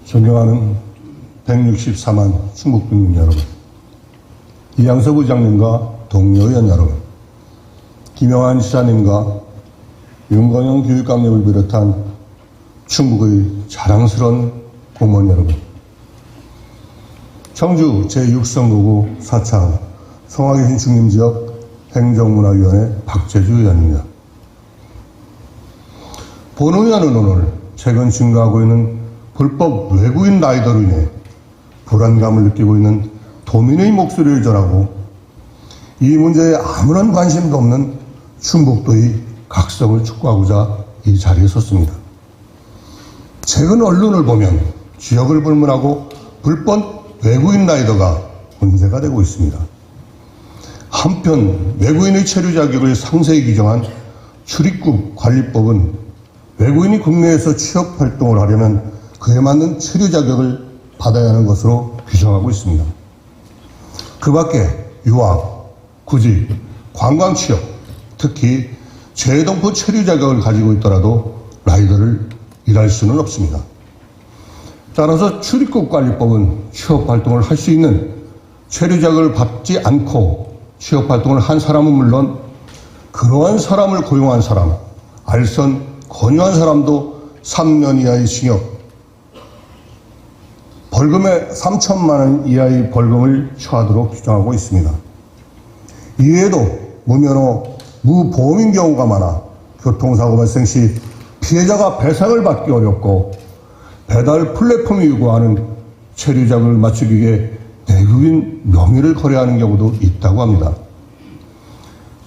존경하는 164만 충북국민 여러분, 이양섭 의장님과 동료 의원 여러분, 김영환 지사님과 윤건영 교육감님을 비롯한 충북의 자랑스러운 공무원 여러분, 청주 제6선거구 4차 성화계신 중림지역 행정문화위원회 박재주 의원입니다. 본 의원은 오늘 최근 증가하고 있는 불법 외국인 라이더로 인해 불안감을 느끼고 있는 도민의 목소리를 전하고 이 문제에 아무런 관심도 없는 충북도의 각성을 촉구하고자 이 자리에 섰습니다. 최근 언론을 보면 지역을 불문하고 불법 외국인 라이더가 문제가 되고 있습니다. 한편 외국인의 체류 자격을 상세히 규정한 출입국 관리법은 외국인이 국내에서 취업 활동을 하려면 그에 맞는 체류 자격을 받아야 하는 것으로 규정하고 있습니다. 그 밖에 유학, 구직, 관광 취업, 특히 재동포 체류 자격을 가지고 있더라도 라이더를 일할 수는 없습니다. 따라서 출입국 관리법은 취업 활동을 할 수 있는 체류 자격을 받지 않고 취업 활동을 한 사람은 물론 그러한 사람을 고용한 사람, 알선 권유한 사람도 3년 이하의 징역, 벌금의 3천만 원 이하의 벌금을 처하도록 규정하고 있습니다. 이외에도 무면허, 무보험인 경우가 많아 교통사고 발생 시 피해자가 배상을 받기 어렵고 배달 플랫폼이 요구하는 체류자격을 맞추기 위해 내국인 명의를 거래하는 경우도 있다고 합니다.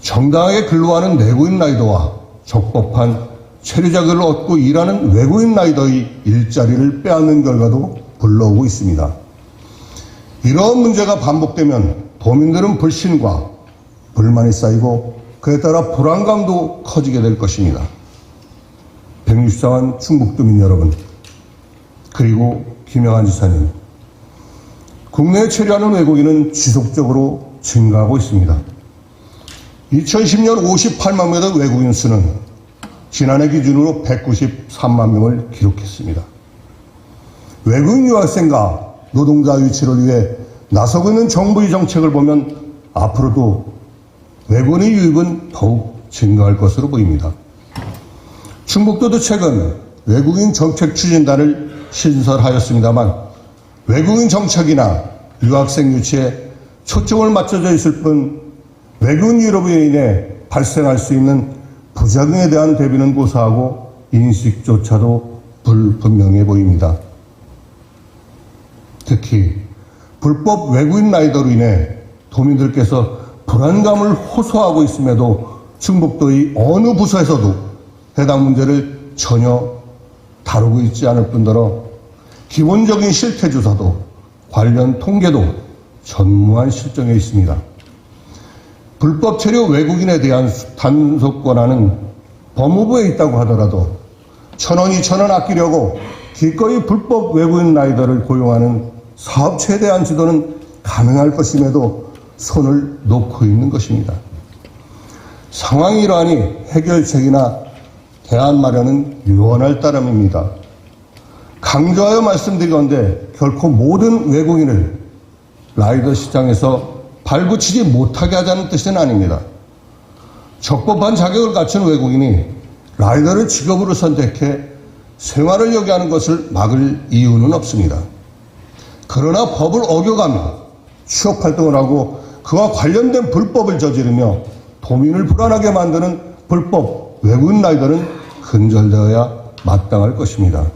정당하게 근로하는 내국인 라이더와 적법한 체류자격을 얻고 일하는 외국인 라이더의 일자리를 빼앗는 결과도 불러오고 있습니다. 이러한 문제가 반복되면 도민들은 불신과 불만이 쌓이고 그에 따라 불안감도 커지게 될 것입니다. 164만 충북도민 여러분, 그리고 김영환 지사님, 국내에 체류하는 외국인은 지속적으로 증가하고 있습니다. 2010년 58만 명의 외국인 수는 지난해 기준으로 193만 명을 기록했습니다. 외국인 유학생과 노동자 유치를 위해 나서고 있는 정부의 정책을 보면 앞으로도 외국인의 유입은 더욱 증가할 것으로 보입니다. 충북도도 최근 외국인 정책 추진단을 신설하였습니다만 외국인 정책이나 유학생 유치에 초점을 맞춰져 있을 뿐 외국인 유럽으로 인해 발생할 수 있는 부작용에 대한 대비는 고사하고 인식조차도 불분명해 보입니다. 특히 불법 외국인 라이더로 인해 도민들께서 불안감을 호소하고 있음에도 충북도의 어느 부서에서도 해당 문제를 전혀 다루고 있지 않을 뿐더러 기본적인 실태조사도 관련 통계도 전무한 실정에 있습니다. 불법 체류 외국인에 대한 단속 권한은 법무부에 있다고 하더라도 1,000원, 2,000원 아끼려고 기꺼이 불법 외국인 라이더를 고용하는 사업체에 대한 지도는 가능할 것임에도 손을 놓고 있는 것입니다. 상황이 이러하니 해결책이나 대안 마련은 유언할 따름입니다. 강조하여 말씀드리건대 결코 모든 외국인을 라이더 시장에서 발붙이지 못하게 하자는 뜻은 아닙니다. 적법한 자격을 갖춘 외국인이 라이더를 직업으로 선택해 생활을 여기하는 것을 막을 이유는 없습니다. 그러나 법을 어겨가며 취업활동을 하고 그와 관련된 불법을 저지르며 도민을 불안하게 만드는 불법 외국인 라이더는 근절되어야 마땅할 것입니다.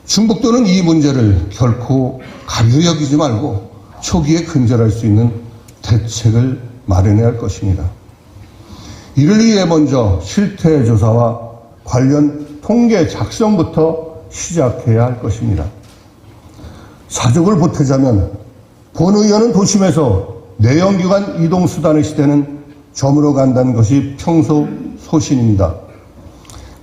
충북도는 이 문제를 결코 가벼이 여기지 말고 초기에 근절할 수 있는 대책을 마련해야 할 것입니다. 이를 위해 먼저 실태 조사와 관련 통계 작성부터 시작해야 할 것입니다. 사족을 보태자면 본 의원은 도심에서 내연기관 이동수단의 시대는 저물어 간다는 것이 평소 소신입니다.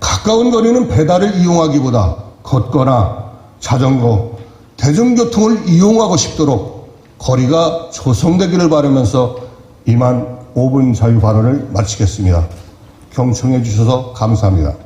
가까운 거리는 배달을 이용하기보다 걷거나 자전거, 대중교통을 이용하고 싶도록 거리가 조성되기를 바라면서 이만 5분 자유 발언을 마치겠습니다. 경청해 주셔서 감사합니다.